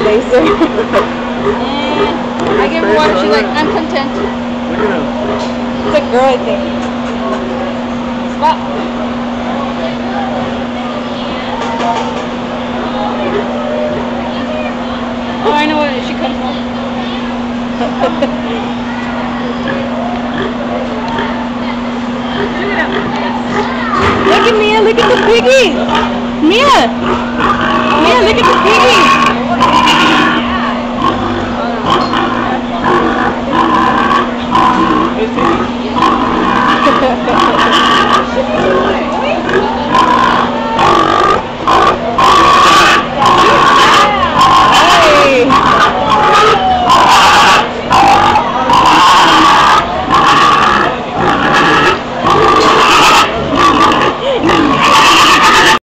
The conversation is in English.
laser. I give her water. She's like, I'm content. Look at him. It's a girl, I think. Spot. Oh, I know where she comes from. Look at Mia, look at the piggy. Mia, look at the piggy. Hey, Piggy.